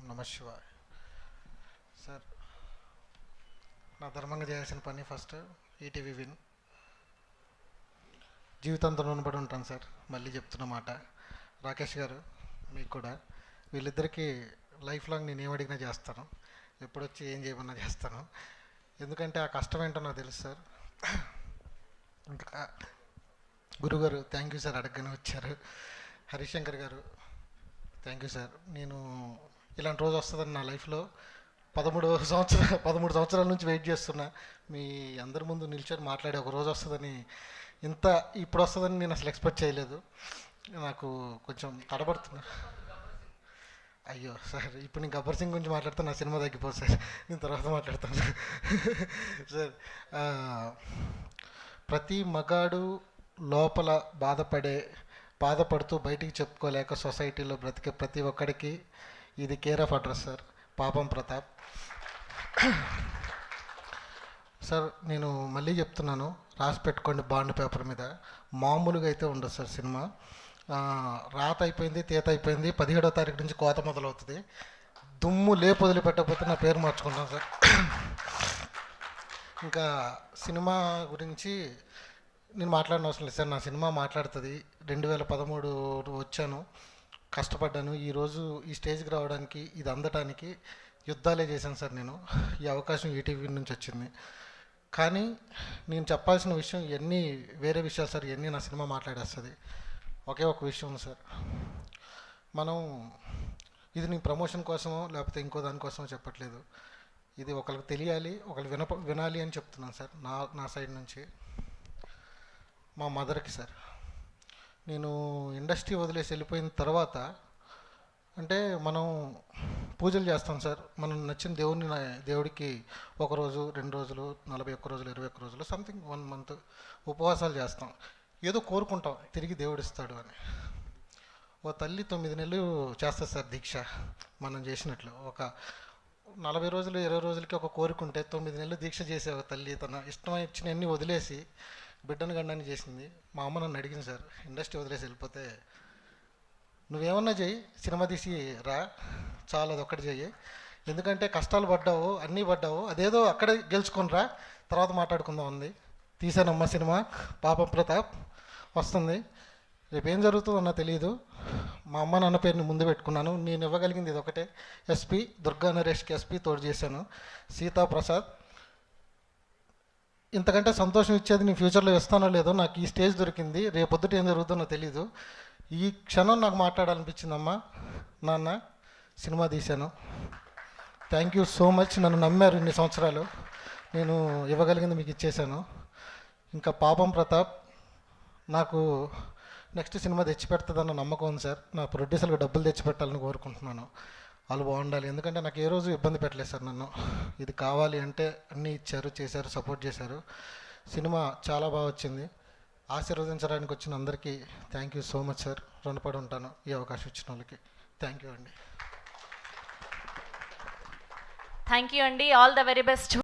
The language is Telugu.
నమ శివాయ. సార్, నా ధర్మంగా చేయాల్సిన పని ఫస్ట్ ఈటీవీ విన్. జీవితంతో రుణపడి ఉంటాను సార్. మళ్ళీ చెప్తున్న మాట, రాకేష్ గారు మీకు కూడా, వీళ్ళిద్దరికీ లైఫ్ లాంగ్ నేను ఏమడిగినా చేస్తాను, ఎప్పుడొచ్చి ఏం చేయమన్నా చేస్తాను. ఎందుకంటే ఆ కష్టం ఏంటో నాకు తెలుసు సార్. ఇంకా గురుగారు థ్యాంక్ యూ సార్, అడగగానే వచ్చారు. హరిశంకర్ గారు థ్యాంక్ యూ సార్. నేను ఇలాంటి రోజు వస్తుందని నా లైఫ్లో 13 సంవత్సరాల నుంచి వెయిట్ చేస్తున్నా. మీ అందరి ముందు నిల్చొని మాట్లాడే ఒక రోజు వస్తుందని, ఇంత ఇప్పుడు వస్తుందని నేను అసలు ఎక్స్పెక్ట్ చేయలేదు. నాకు కొంచెం తడబడుతున్నా. అయ్యో సార్, ఇప్పుడు నేను గబ్బర్ సింగ్ గురించి మాట్లాడితే నా సినిమా తగ్గిపోదు సార్. నేను తర్వాత మాట్లాడతాను సార్. ప్రతి మగాడు లోపల బాధపడుతూ బయటికి చెప్పుకోలేక సొసైటీలో బ్రతికే ప్రతి ఒక్కడికి ఇది కేర్ ఆఫ్ అడ్రస్ సార్. పాపం ప్రతాప్ సార్. నేను మళ్ళీ చెప్తున్నాను, రాసి పెట్టుకోండి బాండ్ పేపర్ మీద. మామూలుగా అయితే ఉండదు సార్ సినిమా. రాత అయిపోయింది, తేత అయిపోయింది. 17వ తారీఖు నుంచి కోత మొదలవుతుంది. దుమ్ము లేపు వదిలిపెట్టకపోతే నా పేరు మార్చుకుంటాను సార్. ఇంకా సినిమా గురించి నేను మాట్లాడిన అవసరం లేదు సార్. నా సినిమా మాట్లాడుతుంది. 2013 వచ్చాను, కష్టపడ్డాను. ఈరోజు ఈ స్టేజ్కి రావడానికి, ఇది అందటానికి యుద్ధాలే చేశాను సార్. నేను ఈ అవకాశం ఈటీవీ నుంచి వచ్చింది. కానీ నేను చెప్పాల్సిన విషయం ఇవన్నీ వేరే విషయాలు సార్. ఇవన్నీ నా సినిమా మాట్లాడేస్తుంది. ఒకే ఒక విషయం ఉంది సార్. మనం ఇది నేను ప్రమోషన్ కోసమో లేకపోతే ఇంకో దానికోసమో చెప్పట్లేదు. ఇది ఒకరికి తెలియాలి, ఒకరు వినాలి అని చెప్తున్నాను సార్. నా సైడ్ నుంచి మా మదర్కి సార్. నేను ఇండస్ట్రీ వదిలేసి వెళ్ళిపోయిన తర్వాత, అంటే మనం పూజలు చేస్తాం సార్. మనం నచ్చిన దేవుడికి 1 రోజు, 2 రోజులు, 41 రోజులు, 21 రోజులు, సంథింగ్ 1 మంత్ ఉపవాసాలు చేస్తాం. ఏదో కోరుకుంటాం, తిరిగి దేవుడు ఇస్తాడు అని. ఓ తల్లి 9 నెలలు చేస్తుంది సార్ దీక్ష. మనం చేసినట్లు ఒక 40 రోజులు, 20 రోజులకి ఒక కోరుకుంటే 9 నెలలు దీక్ష చేసే ఒక తల్లి తన ఇష్టం ఇచ్చినవన్నీ వదిలేసి బిడ్డను గండాన్ని చేసింది. మా అమ్మ నన్ను అడిగింది సార్, ఇండస్ట్రీ వదిలేసి వెళ్ళిపోతే నువ్వేమన్నా చెయ్యి, సినిమా తీసి రా, చాలు, అది ఒక్కటి చెయ్యి. ఎందుకంటే కష్టాలు పడ్డావు, అన్నీ పడ్డావు, అదేదో అక్కడే గెలుచుకొని రా, తర్వాత మాట్లాడుకుందాం ఉంది. తీసానమ్మ సినిమా పాపం ప్రతాప్ వస్తుంది. రేపు ఏం జరుగుతుందో నాకు తెలియదు. మా అమ్మ నాన్న పేరుని ముందు పెట్టుకున్నాను. నేను ఇవ్వగలిగింది ఇది ఒకటే. ఎస్పీ దుర్గా నరేష్కి ఎస్పీ తోడు చేశాను. సీతాప్రసాద్, ఇంతకంటే సంతోషం ఇచ్చేది నేను ఫ్యూచర్లో ఇస్తానో లేదో. నాకు ఈ స్టేజ్ దొరికింది, రేపొద్దుట ఏం జరుగుతుందో నాకు తెలీదు. ఈ క్షణం నాకు మాట్లాడాలనిపించిందమ్మా. నాన్న సినిమా తీశాను, థ్యాంక్ యూ సో మచ్. నన్ను నమ్మారు ఇన్ని సంవత్సరాలు. నేను ఇవ్వగలిగింది మీకు ఇచ్చేశాను. ఇంకా పాపం ప్రతాప్ నాకు నెక్స్ట్ సినిమా తెచ్చిపెడుతుందన్న నమ్మకం ఉంది సార్. నా ప్రొడ్యూసర్కి డబ్బులు తెచ్చిపెట్టాలని కోరుకుంటున్నాను. వాళ్ళు బాగుండాలి. ఎందుకంటే నాకు ఏ రోజు ఇబ్బంది పెట్టలేదు సార్ నన్ను. ఇది కావాలి అంటే అన్నీ ఇచ్చారు, చేశారు, సపోర్ట్ చేశారు. సినిమా చాలా బాగా వచ్చింది. ఆశీర్వదించడానికి వచ్చిన అందరికీ thank you so much sir. రుణపడి ఉంటాను ఈ అవకాశం ఇచ్చిన వాళ్ళకి. థ్యాంక్ యూ అండి. థ్యాంక్ యూ అండి. All the very best.